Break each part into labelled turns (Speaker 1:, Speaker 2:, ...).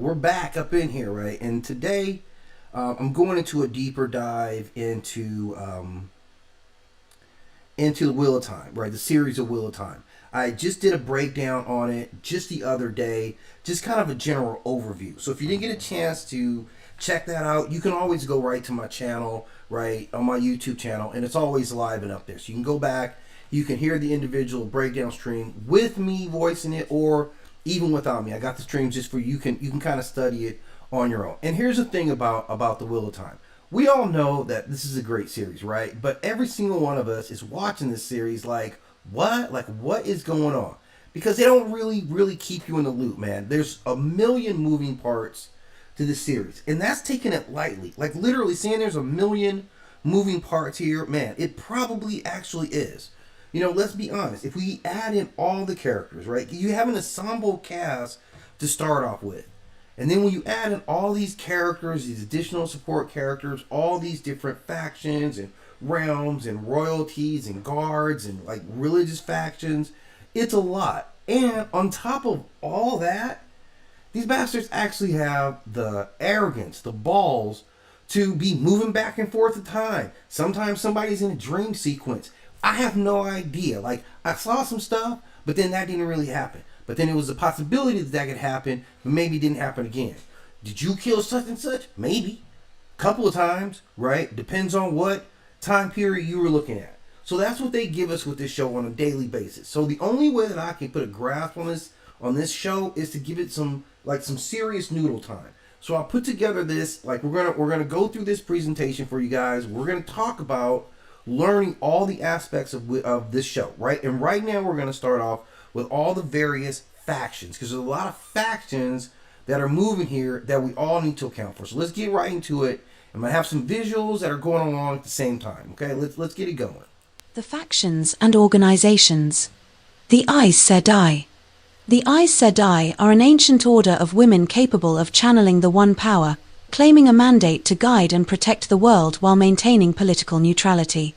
Speaker 1: we're back up in here, right? And today, I'm going into a deeper dive into the Wheel of Time, right? The series of Wheel of Time. I just did a breakdown on it just the other day, just kind of a general overview. So if you didn't get a chance to check that out, you can always go right to my channel, right, on my YouTube channel, and it's always live and up there. So you can go back, you can hear the individual breakdown stream with me voicing it, or even without me. I got the streams just for you. You can kind of study it on your own. And here's the thing about the Wheel of Time. We all know that this is a great series, right? But every single one of us is watching this series like, what? Like, what is going on? Because they don't really keep you in the loop, man. There's a million moving parts to this series, and that's taking it lightly. Like, literally saying there's a million moving parts here, man, it probably actually is. You know, let's be honest. If we add in all the characters, right? You have an ensemble cast to start off with. And then when you add in all these characters, these additional support characters, all these different factions and realms and royalties and guards and like religious factions, it's a lot. And on top of all that, these bastards actually have the arrogance, the balls to be moving back and forth in time. Sometimes somebody's in a dream sequence. I have no idea. Like, I saw some stuff, but then that didn't really happen. But then it was a possibility that could happen, but maybe it didn't happen again. Did you kill such and such? Maybe. Couple of times, right? Depends on what time period you were looking at. So that's what they give us with this show on a daily basis. So the only way that I can put a grasp on this show is to give it some serious noodle time. So I'll put together this, like we're gonna go through this presentation for you guys. We're gonna talk about learning all the aspects of this show, right? And right now we're gonna start off with all the various factions, because there's a lot of factions that are moving here that we all need to account for. So let's get right into it. I'm gonna have some visuals that are going along at the same time. Okay, let's get it going.
Speaker 2: The factions and organizations. The Aes Sedai. The Aes Sedai are an ancient order of women capable of channeling the One Power, claiming a mandate to guide and protect the world while maintaining political neutrality.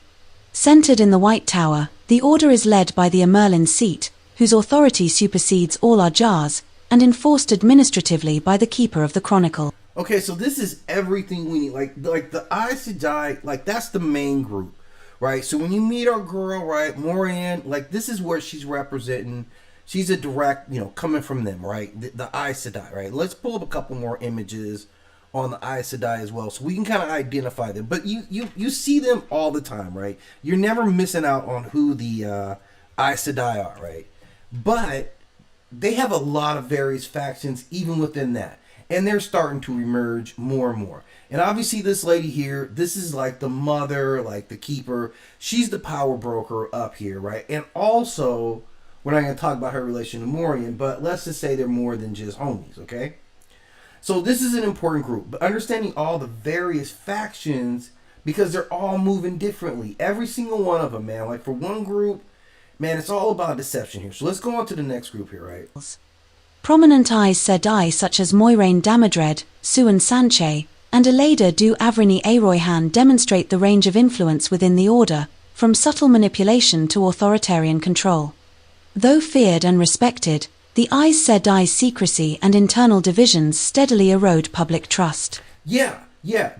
Speaker 2: Centered in the White Tower, the order is led by the Amerlin seat, whose authority supersedes all Ajars, and enforced administratively by the Keeper of the Chronicle.
Speaker 1: Okay, so this is everything we need. Like the Aes Sedai, like that's the main group, right? So when you meet our girl, right, Morian, like this is where she's representing. She's a direct, coming from them, right? The Aes Sedai, right? Let's pull up a couple more images on the Aes Sedai as well, so we can kind of identify them. But you see them all the time, right? You're never missing out on who the Aes Sedai are, right? But they have a lot of various factions even within that. And they're starting to emerge more and more. And obviously this lady here, this is like the mother, like the keeper. She's the power broker up here, right? And also, we're not going to talk about her relation to Morian, but let's just say they're more than just homies, okay? So this is an important group. But understanding all the various factions, because they're all moving differently. Every single one of them, man. Like for one group, man, it's all about deception here. So let's go on to the next group here, right?
Speaker 2: Prominent Aes Sedai such as Moiraine Damodred, Suan Sanche, and Elada du Avrini Aroyhan demonstrate the range of influence within the order, from subtle manipulation to authoritarian control. Though feared and respected, the Aes Sedai's secrecy and internal divisions steadily erode public trust.
Speaker 1: Yeah,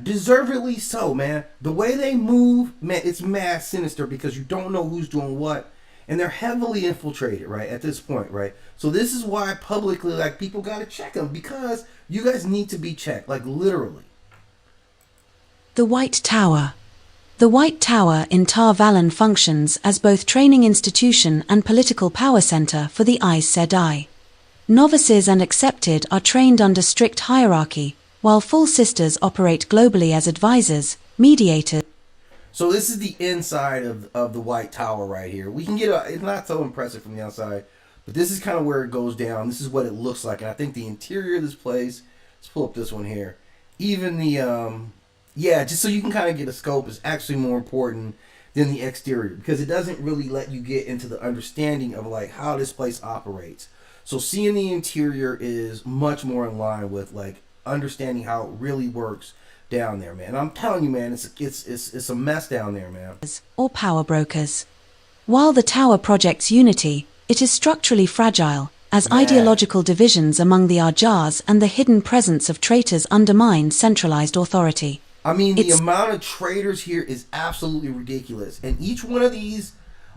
Speaker 1: deservedly so, man. The way they move, man, it's mad sinister because you don't know who's doing what. And they're heavily infiltrated, right, at this point, right? So this is why publicly, like, people got to check them, because you guys need to be checked, like, literally.
Speaker 2: The White Tower. The White Tower in Tar Valon functions as both training institution and political power center for the Aes Sedai. Novices and accepted are trained under strict hierarchy, while full sisters operate globally as advisors, mediators.
Speaker 1: So this is the inside of the White Tower right here. We can get it's not so impressive from the outside, but this is kind of where it goes down. This is what it looks like. And I think the interior of this place, let's pull up this one here. Even the, just so you can kind of get a scope, is actually more important than the exterior, because it doesn't really let you get into the understanding of like how this place operates. So seeing the interior is much more in line with like understanding how it really works down there, man. I'm telling you, man, it's a mess down there, man.
Speaker 2: Or power brokers. While the tower projects unity, it is structurally fragile, as
Speaker 1: Man.
Speaker 2: ideological divisions among the Ajars and the hidden presence of traitors undermine centralized authority.
Speaker 1: I mean, the
Speaker 2: It's
Speaker 1: amount of traders here is absolutely ridiculous, and each one of these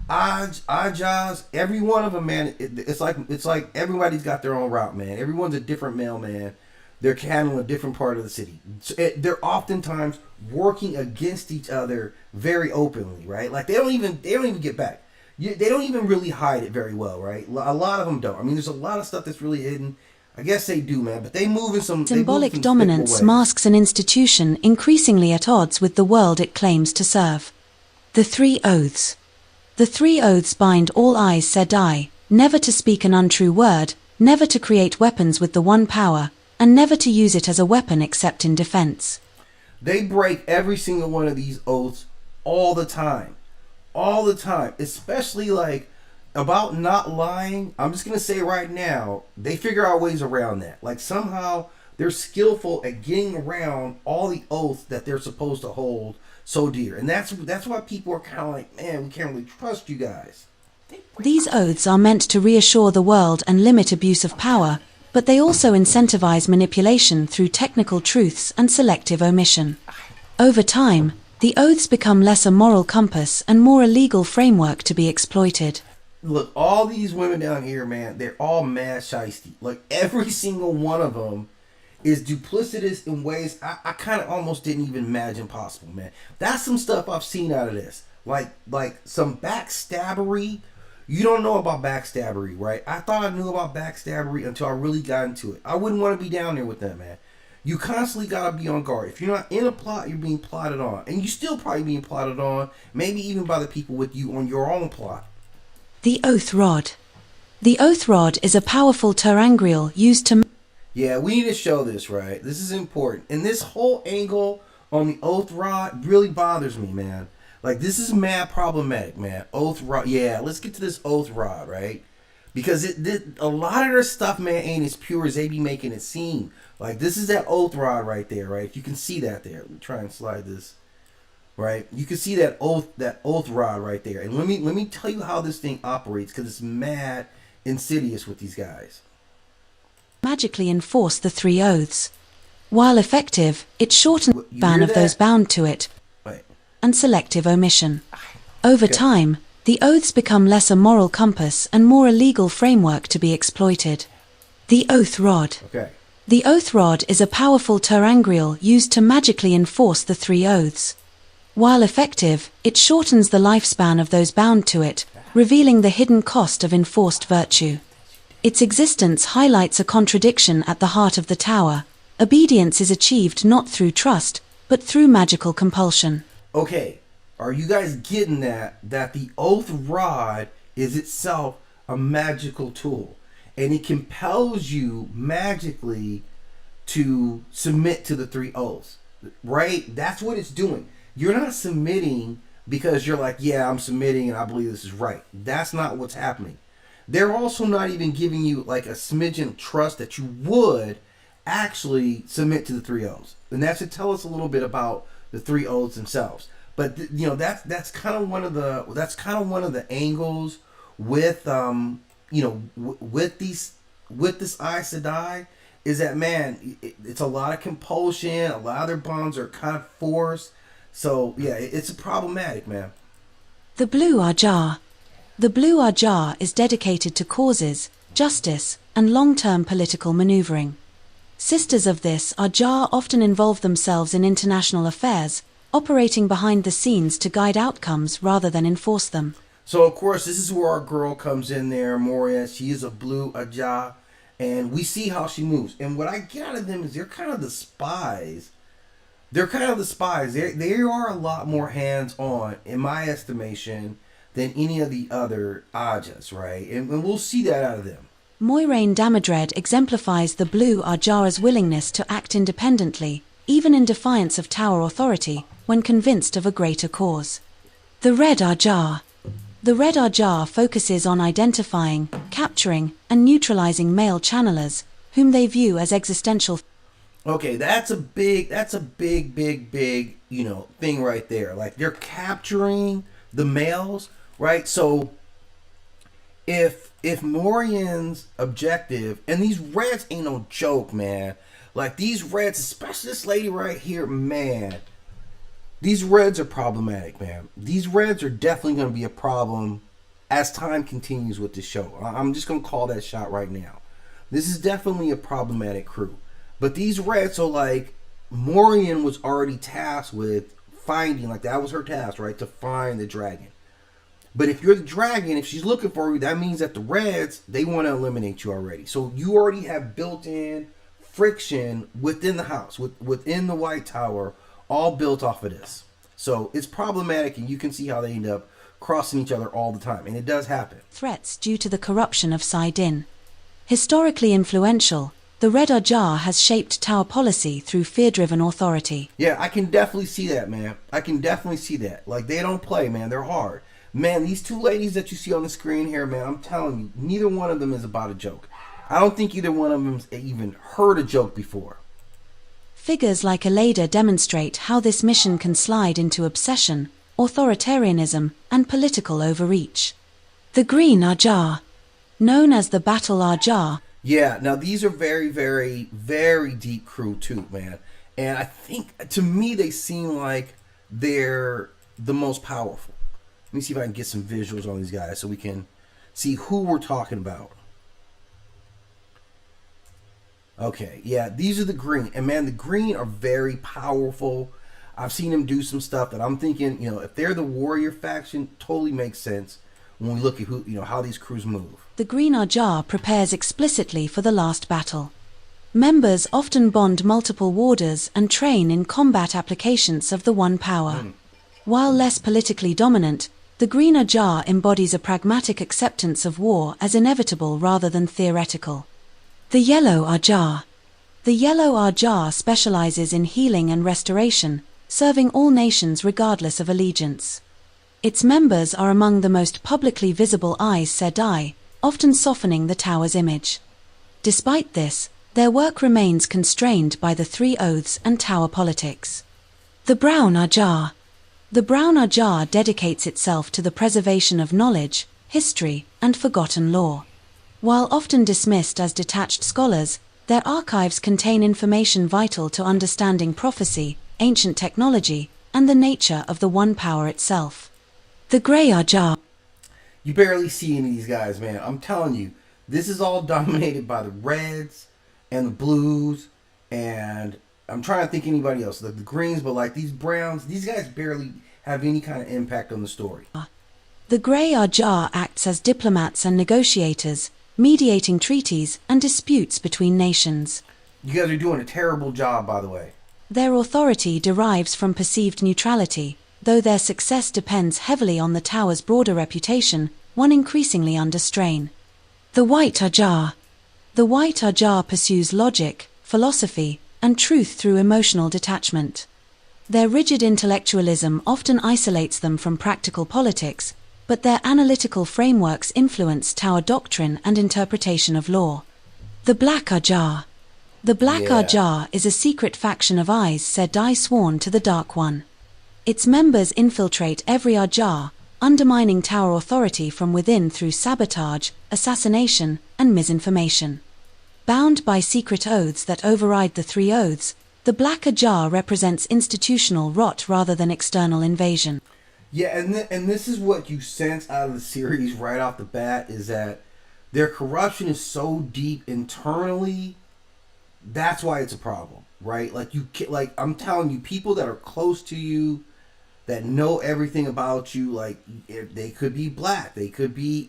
Speaker 1: Ajas, every one of them, man, it's like everybody's got their own route, man. Everyone's a different mailman. They're handling a different part of the city. They're oftentimes working against each other very openly, right? Like they don't even get back. They don't even really hide it very well, right? A lot of them don't. I mean, there's a lot of stuff that's really hidden. I guess they do, man, but they move in some
Speaker 2: symbolic
Speaker 1: despicable
Speaker 2: dominance
Speaker 1: ways.
Speaker 2: masks an institution increasingly at odds with the world it claims to serve. The Three Oaths. The Three Oaths bind all Aes Sedai, never to speak an untrue word, never to create weapons with the One Power, and never to use it as a weapon except in defense.
Speaker 1: They break every single one of these oaths all the time. All the time. Especially like about not lying. I'm just going to say right now, they figure out ways around that. Like somehow they're skillful at getting around all the oaths that they're supposed to hold so dear. And that's why people are kind of like, man, we can't really trust you guys.
Speaker 2: These oaths are meant to reassure the world and limit abuse of power, but they also incentivize manipulation through technical truths and selective omission. Over time, the oaths become less a moral compass and more a legal framework to be exploited.
Speaker 1: Look, all these women down here, man, they're all mad shiesty. Like every single one of them is duplicitous in ways I kind of almost didn't even imagine possible, man. That's some stuff I've seen out of this. Like some backstabbery. You don't know about backstabbery, right? I thought I knew about backstabbery until I really got into it. I wouldn't want to be down there with that, man. You constantly gotta be on guard. If you're not in a plot, you're being plotted on. And you still probably being plotted on, maybe even by the people with you on your own plot.
Speaker 2: The Oath Rod. The Oath Rod is a powerful terangrial used to...
Speaker 1: Yeah, we need to show this, right? This is important. And this whole angle on the oath rod really bothers me, man. Like, this is mad problematic, man. Oath rod. Yeah, let's get to this oath rod, right? Because a lot of their stuff, man, ain't as pure as they be making it seem. Like, this is that oath rod right there, right? If you can see that there. Let me try and slide this. Right? You can see that oath rod right there. And let me tell you how this thing operates, because it's mad insidious with these guys.
Speaker 2: Magically enforce the three oaths. While effective, it shortens the span of those bound to it,
Speaker 1: Right.
Speaker 2: and selective omission. Over
Speaker 1: Okay.
Speaker 2: time, the oaths become less a moral compass and more a legal framework to be exploited. The Oath Rod.
Speaker 1: Okay.
Speaker 2: The Oath Rod is a powerful terangrial used to magically enforce the three oaths. While effective, it shortens the lifespan of those bound to it, revealing the hidden cost of enforced virtue. Its existence highlights a contradiction at the heart of the tower. Obedience is achieved not through trust, but through magical compulsion.
Speaker 1: Okay. Are you guys getting that the oath rod is itself a magical tool, and it compels you magically to submit to the three oaths, right? That's what it's doing. You're not submitting because you're like, yeah, I'm submitting and I believe this is right. That's not what's happening. They're also not even giving you like a smidgen of trust that you would actually submit to the three oaths. And that should tell us a little bit about the three oaths themselves. But you know, that's kind of one of the angles with with this Aes Sedai, is that, man, it's a lot of compulsion. A lot of their bonds are kind of forced. So yeah, it's problematic, man.
Speaker 2: The Blue Ajar. The Blue Ajar is dedicated to causes, justice, and long-term political maneuvering. Sisters of this Ajar often involve themselves in international affairs, operating behind the scenes to guide outcomes rather than enforce them.
Speaker 1: So of course, this is where our girl comes in there, Moria. She is a Blue Ajar, and we see how she moves. And what I get out of them is they're kind of the spies. They are a lot more hands-on, in my estimation, than any of the other Ajas, right? And we'll see that out of them.
Speaker 2: Moiraine Damodred exemplifies the Blue Ajar's willingness to act independently, even in defiance of Tower authority, when convinced of a greater cause. The Red Ajar. The Red Ajar focuses on identifying, capturing, and neutralizing male channelers, whom they view as existential.
Speaker 1: Okay, that's a big, thing right there. Like, they're capturing the males, right? So if Morian's objective, and these Reds ain't no joke, man. Like these Reds, especially this lady right here, man. These Reds are problematic, man. These Reds are definitely going to be a problem as time continues with the show. I'm just going to call that shot right now. This is definitely a problematic crew. But these Reds are like, Morian was already tasked with finding, like that was her task, right? To find the dragon. But if you're the dragon, if she's looking for you, that means that the Reds, they want to eliminate you already. So you already have built-in friction within the house, within the White Tower, all built off of this. So it's problematic, and you can see how they end up crossing each other all the time. And it does happen.
Speaker 2: Threats due to the corruption of Saidin. Historically influential, the Red Ajah has shaped Tower policy through fear-driven authority.
Speaker 1: Yeah, I can definitely see that, man. I can definitely see that. Like, they don't play, man. They're hard. Man, these two ladies that you see on the screen here, man, I'm telling you, neither one of them is about a joke. I don't think either one of them's even heard a joke before.
Speaker 2: Figures like Aleda demonstrate how this mission can slide into obsession, authoritarianism, and political overreach. The Green Ajah, known as the Battle Ajah.
Speaker 1: Yeah, now these are very, very, very deep crew too, man. And I think, to me, they seem like they're the most powerful. Let me see if I can get some visuals on these guys so we can see who we're talking about. Okay, yeah, these are the Green. And man, the Green are very powerful. I've seen them do some stuff that I'm thinking, if they're the warrior faction, totally makes sense when we look at who, how these crews move.
Speaker 2: The Green Ajah prepares explicitly for the last battle. Members often bond multiple warders and train in combat applications of the One Power. While less politically dominant, the Green Ajah embodies a pragmatic acceptance of war as inevitable rather than theoretical. The Yellow Ajah. The Yellow Ajah specializes in healing and restoration, serving all nations regardless of allegiance. Its members are among the most publicly visible Aes Sedai, often softening the Tower's image. Despite this, their work remains constrained by the Three Oaths and Tower politics. The Brown Ajah. The Brown Ajah dedicates itself to the preservation of knowledge, history, and forgotten lore. While often dismissed as detached scholars, their archives contain information vital to understanding prophecy, ancient technology, and the nature of the One Power itself. The Grey Ajah.
Speaker 1: You barely see any of these guys, man. I'm telling you, this is all dominated by the Reds and the Blues, and I'm trying to think anybody else, like the Greens, but like these Browns, these guys barely have any kind of impact on the story.
Speaker 2: The Grey Ajah acts as diplomats and negotiators, mediating treaties and disputes between nations.
Speaker 1: You guys are doing a terrible job, by the way.
Speaker 2: Their authority derives from perceived neutrality, though their success depends heavily on the Tower's broader reputation, one increasingly under strain. The White Ajah. The White Ajah pursues logic, philosophy, and truth through emotional detachment. Their rigid intellectualism often isolates them from practical politics, but their analytical frameworks influence Tower doctrine and interpretation of law. The Black Ajah. The Black Ajah is a secret faction of Aes Sedai sworn to the Dark One. Its members infiltrate every Ajah, undermining Tower authority from within through sabotage, assassination, and misinformation. Bound by secret oaths that override the Three Oaths, the Black Ajah represents institutional rot rather than external invasion.
Speaker 1: Yeah, and this is what you sense out of the series right off the bat, is that their corruption is so deep internally. That's why it's a problem, right? Like I'm telling you, people that are close to you, that know everything about you, like they could be black, they could be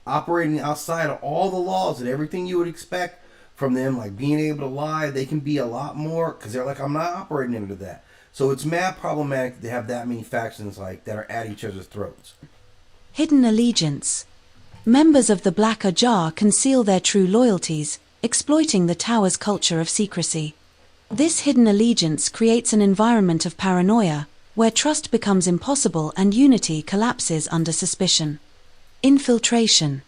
Speaker 1: operating outside of all the laws and everything you would expect from them, like being able to lie. They can be a lot more because they're like, I'm not operating into that. So it's mad problematic to have that many factions that are at each other's throats.
Speaker 2: Hidden allegiance. Members of the Black Ajah conceal their true loyalties, exploiting the Tower's culture of secrecy. This hidden allegiance creates an environment of paranoia, where trust becomes impossible and unity collapses under suspicion. Infiltration.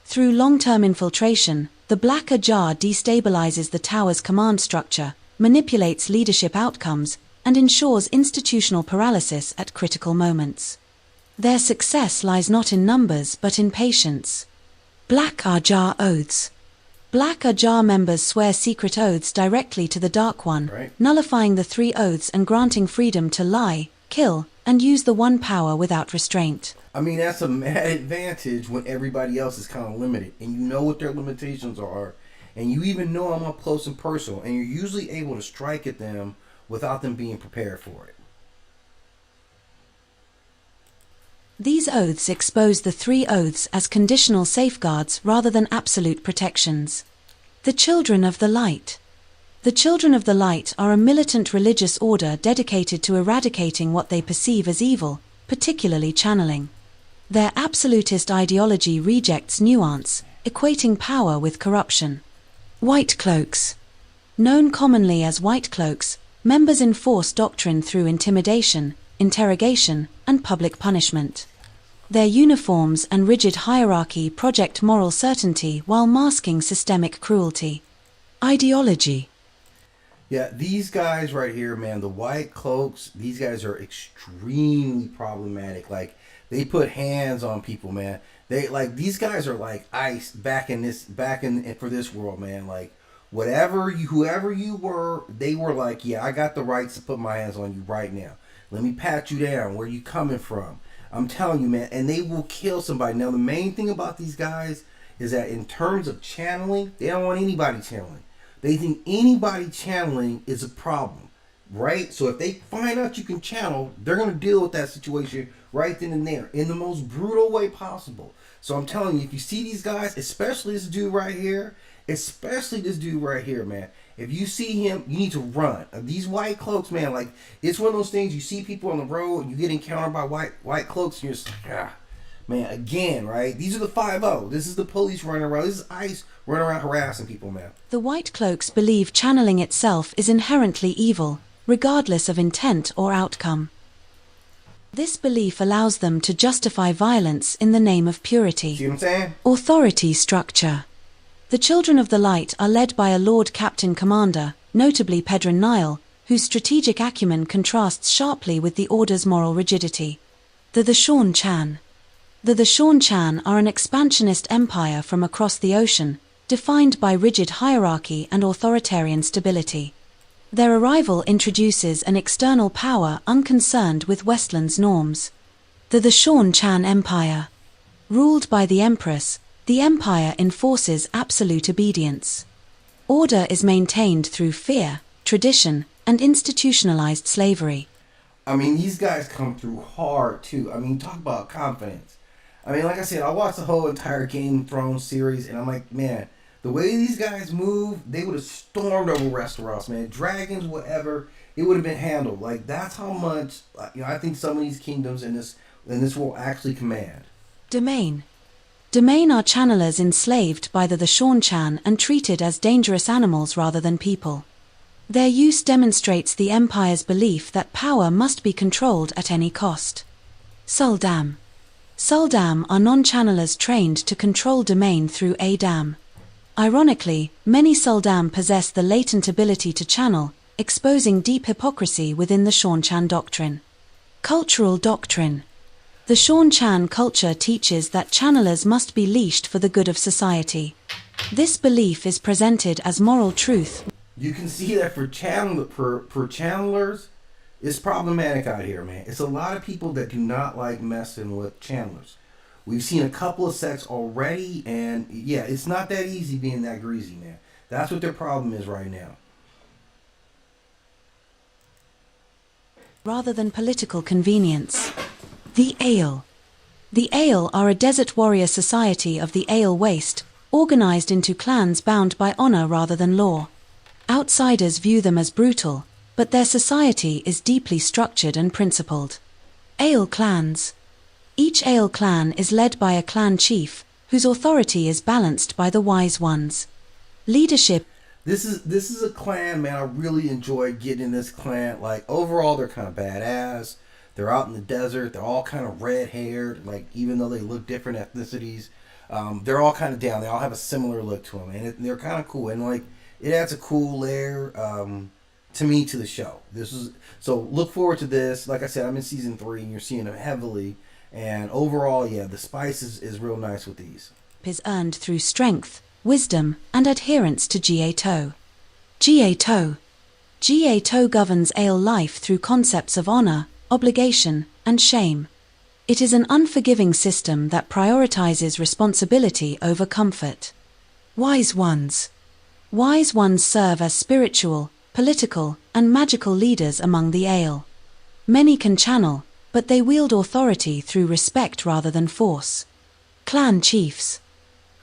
Speaker 2: Through long-term infiltration, the Black Ajah destabilizes the Tower's command structure, manipulates leadership outcomes, and ensures institutional paralysis at critical moments. Their success lies not in numbers but in patience. Black Ajar Oaths. Black Ajar members swear secret oaths directly to the Dark One,
Speaker 1: Right.
Speaker 2: nullifying the 3 oaths and granting freedom to lie, kill, and use the one power without restraint.
Speaker 1: I mean, that's a mad advantage when everybody else is kind of limited, and you know what their limitations are, and you even know them up close and personal, and you're usually able to strike at them without them being prepared for it.
Speaker 2: These oaths expose the 3 oaths as conditional safeguards rather than absolute protections. The Children of the Light. The Children of the Light are a militant religious order dedicated to eradicating what they perceive as evil, particularly channeling. Their absolutist ideology rejects nuance, equating power with corruption. White Cloaks. Known commonly as White Cloaks, members enforce doctrine through intimidation, interrogation, and public punishment. Their uniforms and rigid hierarchy project moral certainty while masking systemic cruelty. Ideology.
Speaker 1: Yeah, these guys right here, man, the White Cloaks, these guys are extremely problematic. Like, they put hands on people, man. They like these guys are like ice back in for this world, man. Like, whoever you were, they were like, yeah, I got the rights to put my hands on you right now. Let me pat you down. Where you coming from? I'm telling you, man, and they will kill somebody. Now, the main thing about these guys is that in terms of channeling, they don't want anybody channeling. They think anybody channeling is a problem, right? So if they find out you can channel, they're going to deal with that situation right then and there in the most brutal way possible. So I'm telling you, if you see these guys, especially this dude right here, man, if you see him, you need to run. These White Cloaks, man, like, it's one of those things, you see people on the road, you get encountered by white cloaks, and you're just like, man, again, right? These are the 5-0. This is the police running around. This is ICE running around harassing people, man.
Speaker 2: The White Cloaks believe channeling itself is inherently evil, regardless of intent or outcome. This belief allows them to justify violence in the name of purity.
Speaker 1: See what I'm saying?
Speaker 2: Authority structure. The Children of the Light are led by a Lord Captain Commander, notably Pedron Nile, whose strategic acumen contrasts sharply with the Order's moral rigidity. The Shan Chan. The Shan Chan are an expansionist empire from across the ocean, defined by rigid hierarchy and authoritarian stability. Their arrival introduces an external power unconcerned with Westland's norms. The Shan Chan Empire. Ruled by the Empress, the empire enforces absolute obedience. Order is maintained through fear, tradition, and institutionalized slavery.
Speaker 1: I mean, these guys come through hard, too. I mean, talk about confidence. I mean, like I said, I watched the whole entire Game of Thrones series, and I'm like, man, the way these guys move, they would have stormed over restaurants, man. Dragons, whatever, it would have been handled. Like, that's how much, I think some of these kingdoms in this world actually command.
Speaker 2: Domain. Domain are channelers enslaved by the Shan Chan and treated as dangerous animals rather than people. Their use demonstrates the Empire's belief that power must be controlled at any cost. Suldam. Suldam are non-channelers trained to control domain through a dam. Ironically, many Suldam possess the latent ability to channel, exposing deep hypocrisy within the Shan Chan doctrine. Cultural doctrine. The Shan Chan culture teaches that channelers must be leashed for the good of society. This belief is presented as moral truth.
Speaker 1: You can see that for channelers, it's problematic out here, man. It's a lot of people that do not like messing with channelers. We've seen a couple of sects already, and yeah, it's not that easy being that greasy, man. That's what their problem is right now.
Speaker 2: Rather than political convenience. The Ale. The Ale are a desert warrior society of the Ale Waste, organized into clans bound by honor rather than law. Outsiders view them as brutal, but their society is deeply structured and principled. Ale clans. Each Ale clan is led by a clan chief, whose authority is balanced by the wise ones. Leadership.
Speaker 1: This is a clan, man. I really enjoy getting in this clan. Like, overall, they're kind of badass. They're out in the desert. They're all kind of red-haired. Like, even though they look different ethnicities, they're all kind of down. They all have a similar look to them, and they're kind of cool. And like, it adds a cool layer to me to the show. So look forward to this. Like I said, I'm in season 3, and you're seeing them heavily And overall, yeah, the spice is real nice with these.
Speaker 2: Is earned through strength, wisdom, and adherence to Jie-to. Jie-to. Jie-to governs ale life through concepts of honor, obligation, and shame. It is an unforgiving system that prioritizes responsibility over comfort. Wise ones. Wise ones serve as spiritual, political, and magical leaders among the ale. Many can channel, but they wield authority through respect rather than force. Clan chiefs.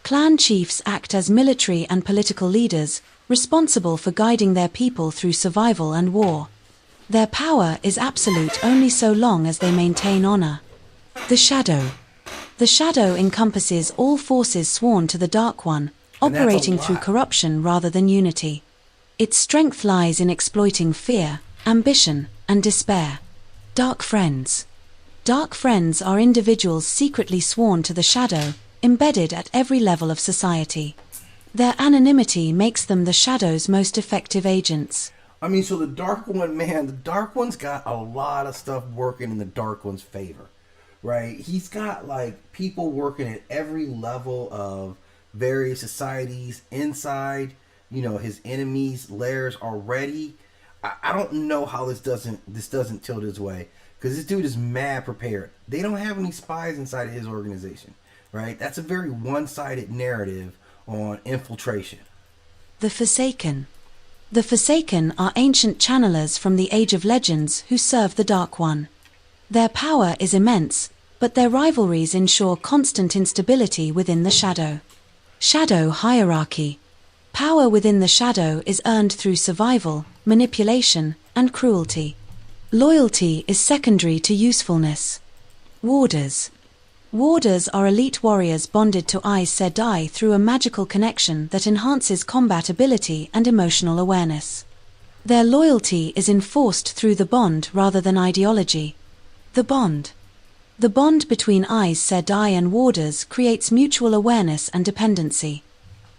Speaker 2: Clan chiefs act as military and political leaders, responsible for guiding their people through survival and war. Their power is absolute only so long as they maintain honor. The Shadow. The Shadow encompasses all forces sworn to the Dark One, operating through corruption rather than unity. Its strength lies in exploiting fear, ambition, and despair. Dark Friends. Dark Friends are individuals secretly sworn to the Shadow, embedded at every level of society. Their anonymity makes them the Shadow's most effective agents.
Speaker 1: I mean, so the Dark One, man, the Dark One's got a lot of stuff working in the Dark One's favor, right? He's got, like, people working at every level of various societies inside, his enemies' lairs already. I don't know how this doesn't tilt his way, because this dude is mad prepared. They don't have any spies inside of his organization, right? That's a very one-sided narrative on infiltration.
Speaker 2: The Forsaken. The Forsaken are ancient channelers from the Age of Legends who serve the Dark One. Their power is immense, but their rivalries ensure constant instability within the Shadow. Shadow Hierarchy. Power within the Shadow is earned through survival, manipulation, and cruelty. Loyalty is secondary to usefulness. Warders. Warders are elite warriors bonded to Aes Sedai through a magical connection that enhances combat ability and emotional awareness. Their loyalty is enforced through the bond rather than ideology. The bond. The bond between Aes Sedai and warders creates mutual awareness and dependency.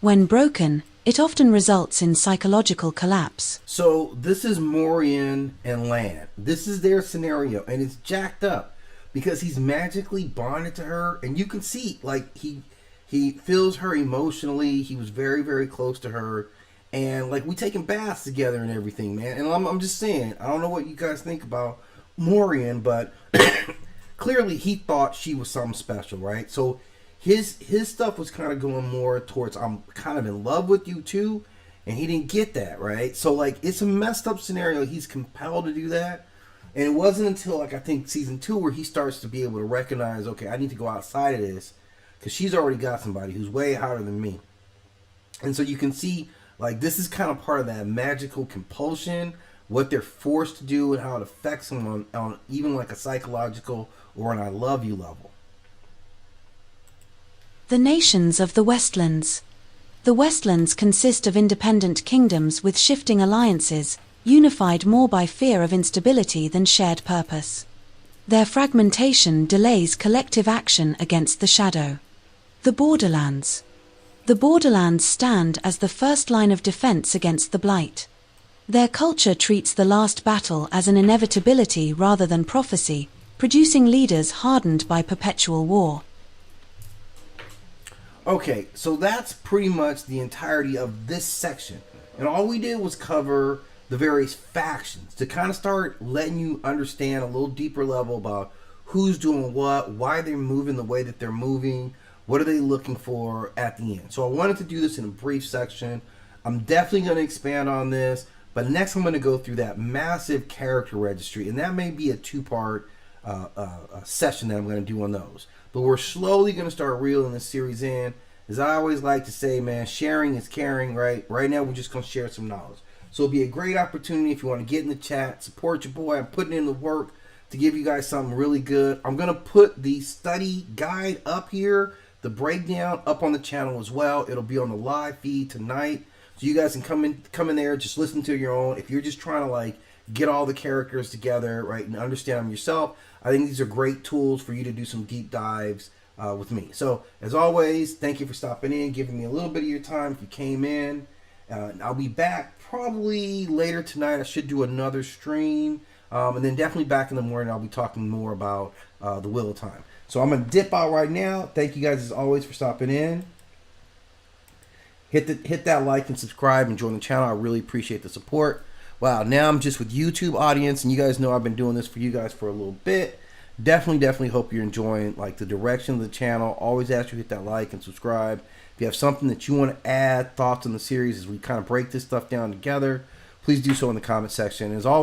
Speaker 2: When broken, it often results in psychological collapse.
Speaker 1: So this is Morian and Lan. This is their scenario, and it's jacked up because he's magically bonded to her, and you can see, like, he feels her emotionally. He was very, very close to her, and, like, we taking baths together and everything, man. And I'm just saying, I don't know what you guys think about Morian, but clearly he thought she was something special, right? So his stuff was kind of going more towards, I'm kind of in love with you too, and he didn't get that, right? So, like, it's a messed up scenario. He's compelled to do that, and it wasn't until, like, I think season 2 where he starts to be able to recognize, okay, I need to go outside of this because she's already got somebody who's way higher than me. And so you can see, like, this is kind of part of that magical compulsion, what they're forced to do and how it affects them on even like a psychological or an I love you level.
Speaker 2: The nations of the Westlands. The Westlands consist of independent kingdoms with shifting alliances, unified more by fear of instability than shared purpose. Their fragmentation delays collective action against the Shadow. The Borderlands. The Borderlands stand as the first line of defense against the Blight. Their culture treats the last battle as an inevitability rather than prophecy, producing leaders hardened by perpetual war.
Speaker 1: Okay, so that's pretty much the entirety of this section. And all we did was cover the various factions to kind of start letting you understand a little deeper level about who's doing what, why they're moving the way that they're moving, what are they looking for at the end. So I wanted to do this in a brief section. I'm definitely going to expand on this, but next I'm going to go through that massive character registry, and that may be a two-part session that I'm going to do on those. But we're slowly going to start reeling this series in. As I always like to say, man, sharing is caring, right? Right now, we're just going to share some knowledge. So it'll be a great opportunity if you want to get in the chat, support your boy. I'm putting in the work to give you guys something really good. I'm going to put the study guide up here, the breakdown up on the channel as well. It'll be on the live feed tonight. So you guys can come in there, just listen to your own. If you're just trying to, like, get all the characters together, right, and understand them yourself, I think these are great tools for you to do some deep dives with me. So, as always, thank you for stopping in, giving me a little bit of your time if you came in. I'll be back probably later tonight. I should do another stream. And then definitely back in the morning, I'll be talking more about the Wheel of Time. So I'm going to dip out right now. Thank you guys as always for stopping in. Hit that like and subscribe and join the channel. I really appreciate the support. Wow, now I'm just with YouTube audience, and you guys know I've been doing this for you guys for a little bit. Definitely hope you're enjoying like the direction of the channel. Always ask you to hit that like and subscribe. If you have something that you want to add, thoughts on the series as we kind of break this stuff down together, please do so in the comment section. As always,